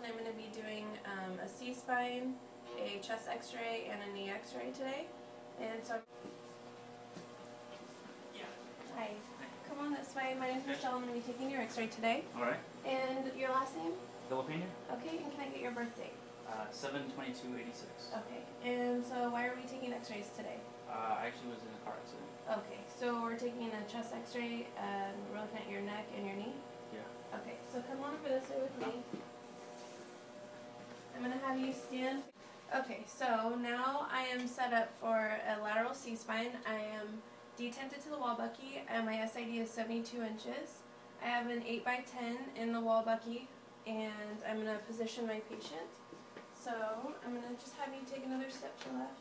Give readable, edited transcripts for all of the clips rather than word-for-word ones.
and I'm going to be doing a C-spine, a chest x-ray, and a knee x-ray today. And so, Yeah. Hi. Come on this way. My name's Michelle. I'm going to be taking your x-ray today. Alright. And your last name? Filipino? Okay, and can I get your birthday? 7/22/86. Okay, and so why are we taking x-rays today? I actually was in a car accident. Okay, so we're taking a chest x-ray and we're looking at your neck and your knee? Yeah. Okay, so come on over this way with me. I'm going to have you stand. Okay, so now I am set up for a lateral C-spine. I am detented to the wall bucky and my SID is 72 inches. I have an 8x10 in the wall bucky and I'm going to position my patient. So I'm going to just have you take another step to the left.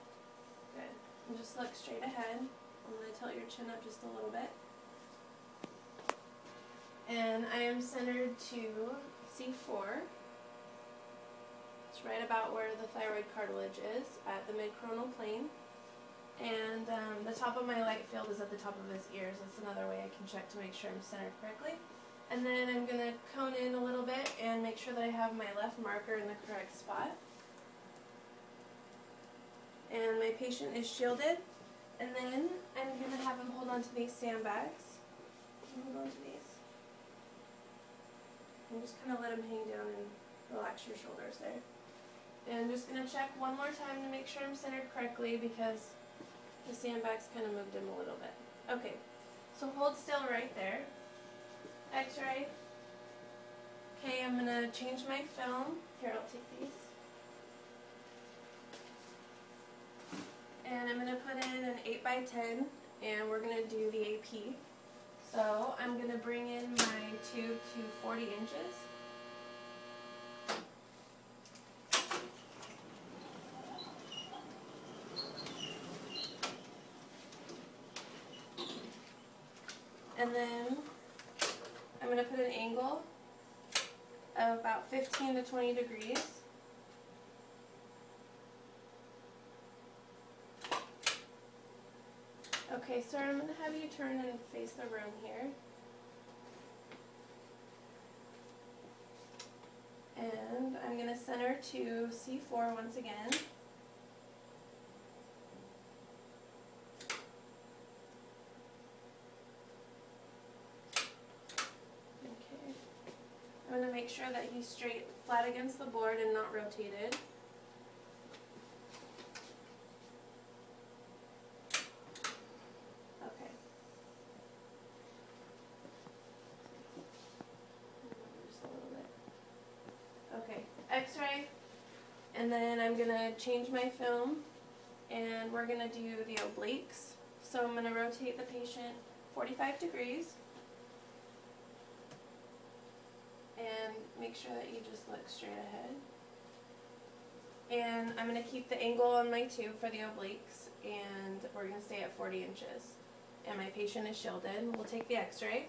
Good. And just look straight ahead. I'm going to tilt your chin up just a little bit. And I am centered to C4. It's right about where the thyroid cartilage is, at the mid-coronal plane. And the top of my light field is at the top of his ears. That's another way I can check to make sure I'm centered correctly. And then I'm going to cone in a little bit and make sure that I have my left marker in the correct spot. And my patient is shielded. And then I'm going to have him hold on to these sandbags. Hold on to these. And just kind of let him hang down and relax your shoulders there. And I'm just going to check one more time to make sure I'm centered correctly because the sandbags kind of moved him a little bit. Okay, so hold still right there. X-ray. Okay, I'm going to change my film. Here, I'll take these. And I'm going to put in an 8x10 and we're going to do the AP. So I'm going to bring in my tube to 40 inches. And then I'm going to put an angle of about 15 to 20 degrees. Okay, sir, I'm going to have you turn and face the room here. And I'm going to center to C4 once again. Okay. I'm going to make sure that he's straight, flat against the board and not rotated. Okay. Just a little bit. Okay, x-ray, and then I'm going to change my film, and we're going to do the obliques. So I'm going to rotate the patient 45 degrees, and make sure that you just look straight ahead. And I'm going to keep the angle on my tube for the obliques, and we're going to stay at 40 inches. And my patient is shielded. We'll take the x-ray,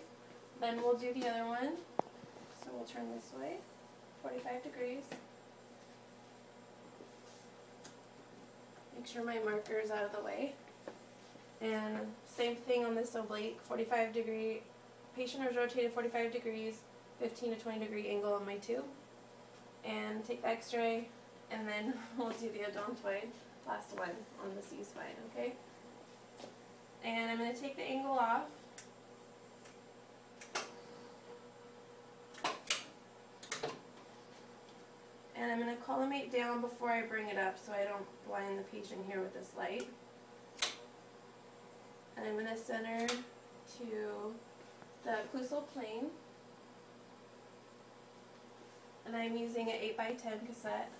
then we'll do the other one. So we'll turn this way. 45 degrees. Make sure my marker is out of the way. And same thing on this oblique, 45 degree, patient is rotated 45 degrees, 15 to 20 degree angle on my tube. And take the x-ray, and then we'll do the odontoid, last one on the C-spine, okay? And I'm going to take the angle off. And I'm going to collimate down before I bring it up so I don't blind the patient here with this light. And I'm going to center to the occlusal plane. And I'm using an 8x10 cassette.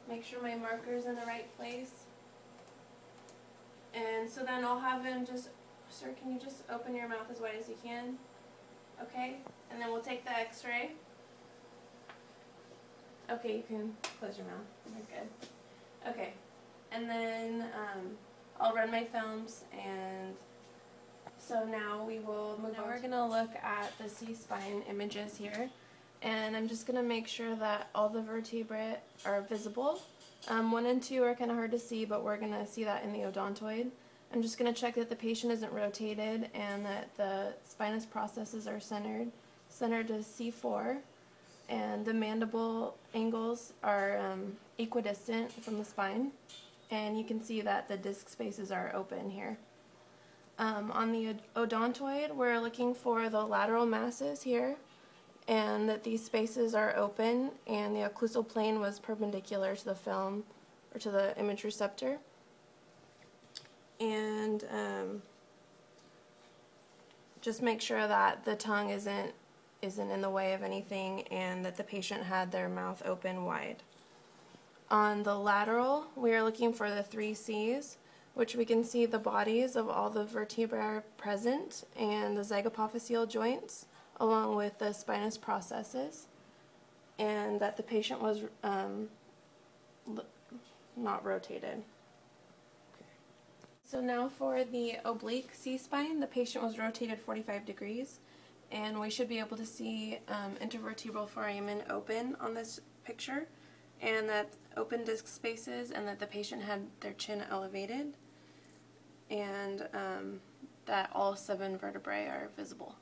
Make sure my marker's in the right place. And so then I'll have him just, sir, can you just open your mouth as wide as you can? Okay, and then we'll take the x-ray. Okay, you can close your mouth. You're good. Okay, and then I'll run my films, and so now we will move on. Now we're going to look at the C-spine images here, and I'm just going to make sure that all the vertebrae are visible. 1 and 2 are kind of hard to see, but we're going to see that in the odontoid. I'm just going to check that the patient isn't rotated and that the spinous processes are centered. centered to C4, and the mandible angles are equidistant from the spine, and you can see that the disc spaces are open here. On the odontoid, we're looking for the lateral masses here, and that these spaces are open, and the occlusal plane was perpendicular to the film, or to the image receptor. And just make sure that the tongue isn't in the way of anything, and that the patient had their mouth open wide. On the lateral, we are looking for the 3 C's, which we can see the bodies of all the vertebrae present and the zygapophyseal joints, along with the spinous processes, and that the patient was not rotated. So now for the oblique C-spine, the patient was rotated 45 degrees, and we should be able to see intervertebral foramen open on this picture, and that open disc spaces, and that the patient had their chin elevated, and that all 7 vertebrae are visible.